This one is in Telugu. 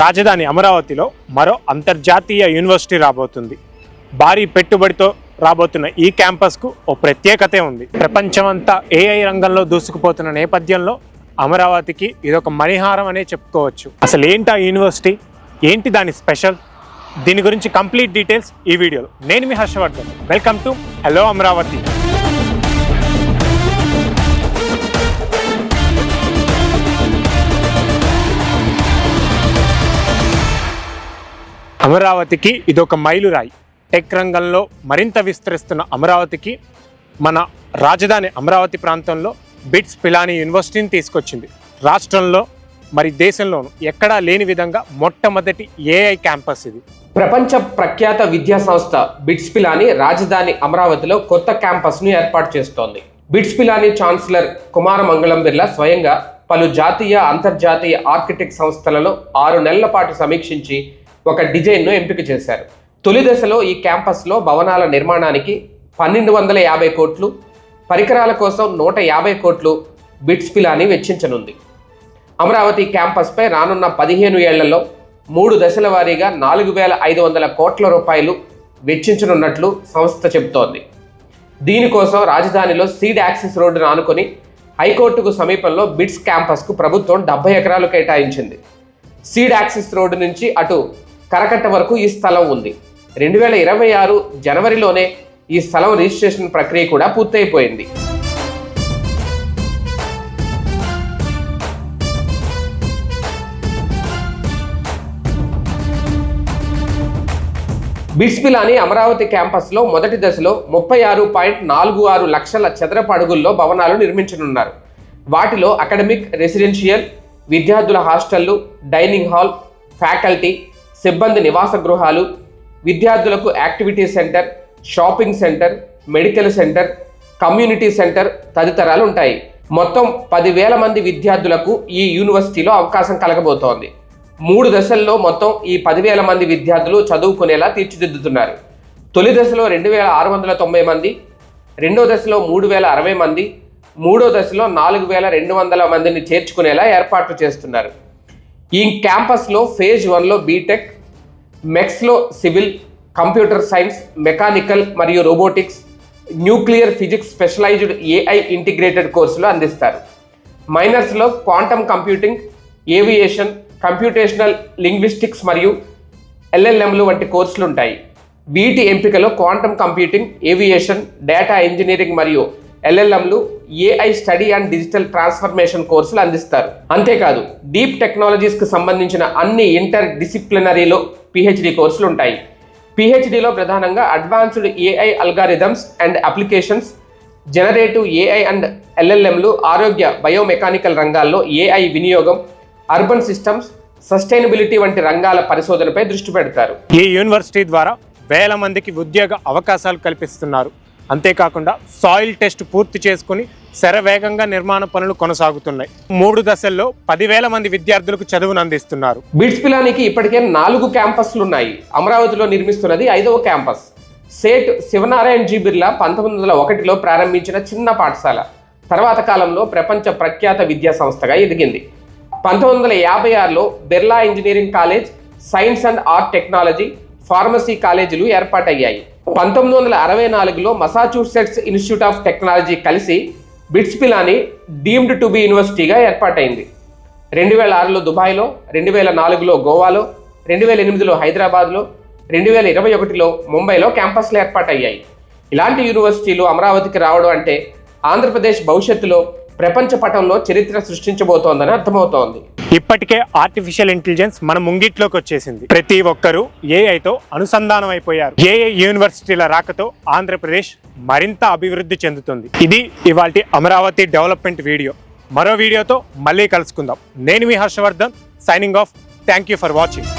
రాజధాని అమరావతిలో మరో అంతర్జాతీయ యూనివర్సిటీ రాబోతుంది. భారీ పెట్టుబడితో రాబోతున్న ఈ క్యాంపస్కు ఓ ప్రత్యేకతే ఉంది. ప్రపంచమంతా ఏఐ రంగంలో దూసుకుపోతున్న నేపథ్యంలో అమరావతికి ఇదొక మణిహారం అనే చెప్పుకోవచ్చు. అసలు ఏంటి ఆ యూనివర్సిటీ, ఏంటి దాని స్పెషల్, దీని గురించి కంప్లీట్ డీటెయిల్స్ ఈ వీడియోలో. నేను మీ Harshavardhan. Welcome to hello Amaravati. అమరావతికి ఇదొక మైలురాయి. టెక్ రంగంలో మరింత విస్తరిస్తున్న అమరావతికి మన రాజధాని అమరావతి ప్రాంతంలో బిట్స్ పిలానీ యూనివర్సిటీని తీసుకొచ్చింది. రాష్ట్రంలో మరి దేశంలోనూ ఎక్కడా లేని విధంగా మొట్టమొదటి ఏఐ క్యాంపస్ ఇది. ప్రపంచ ప్రఖ్యాత విద్యా సంస్థ బిట్స్ పిలానీ రాజధాని అమరావతిలో కొత్త క్యాంపస్ను ఏర్పాటు చేస్తోంది. బిట్స్ పిలానీ ఛాన్సలర్ కుమార మంగళం బిర్లా స్వయంగా పలు జాతీయ అంతర్జాతీయ ఆర్కిటెక్ట్ సంస్థలలో 6 నెలల పాటు సమీక్షించి ఒక డిజైన్ను ఎంపిక చేశారు. తొలి దశలో ఈ క్యాంపస్లో భవనాల నిర్మాణానికి 1250 కోట్లు, పరికరాల కోసం 150 కోట్లు బిట్స్ పిలానీ వెచ్చించనుంది. అమరావతి క్యాంపస్పై రానున్న 15 ఏళ్లలో 3 దశల వారీగా 4500 కోట్ల రూపాయలు వెచ్చించనున్నట్లు సంస్థ చెబుతోంది. దీనికోసం రాజధానిలో సీడ్ యాక్సిస్ రోడ్డును ఆనుకొని హైకోర్టుకు సమీపంలో బిట్స్ క్యాంపస్కు ప్రభుత్వం 70 ఎకరాలు కేటాయించింది. సీడ్ యాక్సిస్ రోడ్డు నుంచి అటు కరకట్ట వరకు ఈ స్థలం ఉంది. 2026 జనవరిలోనే ఈ స్థలం రిజిస్ట్రేషన్ ప్రక్రియ కూడా పూర్తయిపోయింది. బిట్స్ పిలానీ అమరావతి క్యాంపస్లో మొదటి దశలో 36.46 లక్షల చదరపు అడుగుల్లో భవనాలు నిర్మించనున్నారు. వాటిలో అకాడమిక్, రెసిడెన్షియల్, విద్యార్థుల హాస్టళ్లు, డైనింగ్ హాల్, ఫ్యాకల్టీ, సిబ్బంది నివాస గృహాలు, విద్యార్థులకు activity centre, shopping centre, medical centre, community centre తదితరాలు ఉంటాయి. మొత్తం 10,000 మంది విద్యార్థులకు ఈ యూనివర్సిటీలో అవకాశం కలగబోతోంది. 3 దశల్లో మొత్తం ఈ 10,000 మంది విద్యార్థులు చదువుకునేలా తీర్చిదిద్దుతున్నారు. తొలి దశలో 2,690 మంది, రెండో దశలో 3,060 మంది, మూడో దశలో 4,200 మందిని చేర్చుకునేలా ఏర్పాట్లు చేస్తున్నారు. ఈ క్యాంపస్లో ఫేజ్ 1లో బీటెక్, మెక్స్లో సివిల్, కంప్యూటర్ సైన్స్, మెకానికల్ మరియు robotics, nuclear physics specialized AI integrated కోర్సులు అందిస్తారు. మైనర్స్లో quantum computing, aviation, computational linguistics మరియు ఎల్ఎల్ఎంలు వంటి కోర్సులు ఉంటాయి. వీటి ఎంపికలో quantum computing, aviation, data engineering మరియు ఎల్ఎల్ఎంలు, AI study and digital transformation కోర్సులు అందిస్తారు. అంతేకాదు డీప్ టెక్నాలజీస్కి సంబంధించిన అన్ని ఇంటర్ డిసిప్లినరీలో పిహెచ్డి కోర్సులు ఉంటాయి. పిహెచ్డిలో ప్రధానంగా advanced AI algorithms and applications, generative AI and ఎల్ఎల్ఎంలు, ఆరోగ్య బయోమెకానికల్ రంగాల్లో ఏఐ వినియోగం, అర్బన్ సిస్టమ్స్, సస్టైనబిలిటీ వంటి రంగాల పరిశోధనపై దృష్టి పెడతారు. ఈ యూనివర్సిటీ ద్వారా వేల మందికి ఉద్యోగ అవకాశాలు కల్పిస్తున్నారు. అంతేకాకుండా సాయిల్ టెస్ట్ పూర్తి చేసుకుని శరవేగంగా నిర్మాణ పనులు కొనసాగుతున్నాయి. 3 దశల్లో 10,000 మంది విద్యార్థులకు చదువును అందిస్తున్నారు. బిట్స్ పిలానీకి ఇప్పటికే 4 క్యాంపస్లు ఉన్నాయి. అమరావతిలో నిర్మిస్తున్నది 5వ క్యాంపస్. సేట్ శివనారాయణ జీ బిర్లా 1901లో ప్రారంభించిన చిన్న పాఠశాల తర్వాత కాలంలో ప్రపంచ ప్రఖ్యాత విద్యా సంస్థగా ఎదిగింది. 1956లో Birla engineering college, science and art technology, pharmacy కాలేజీలు ఏర్పాటయ్యాయి. 1964లో మసాచ్యూసెట్స్ ఇన్స్టిట్యూట్ ఆఫ్ టెక్నాలజీ కలిసి BITS Pilani deemed to be యూనివర్సిటీగా ఏర్పాటైంది. 2006లో దుబాయ్లో, 2004లో గోవాలో, 2008లో హైదరాబాద్లో, 2021లో ముంబైలో క్యాంపస్లు ఏర్పాటయ్యాయి. ఇలాంటి యూనివర్సిటీలు అమరావతికి రావడం అంటే ఆంధ్రప్రదేశ్ భవిష్యత్తులో ప్రపంచ పటంలో చరిత్ర సృష్టించబోతోందని అర్థమవుతోంది. ఇప్పటికే ఆర్టిఫిషియల్ ఇంటెలిజెన్స్ మన ముంగిట్లోకి వచ్చేసింది. ప్రతి ఒక్కరూ ఏఐతో అనుసంధానం అయిపోయారు. ఏఐ యూనివర్సిటీల రాకతో ఆంధ్రప్రదేశ్ మరింత అభివృద్ధి చెందుతుంది. ఇది ఇవాల్టి అమరావతి డెవలప్మెంట్ వీడియో. మరో వీడియోతో మళ్ళీ కలుసుకుందాం. నేను మీ Harshavardhan, signing off. Thank you for watching.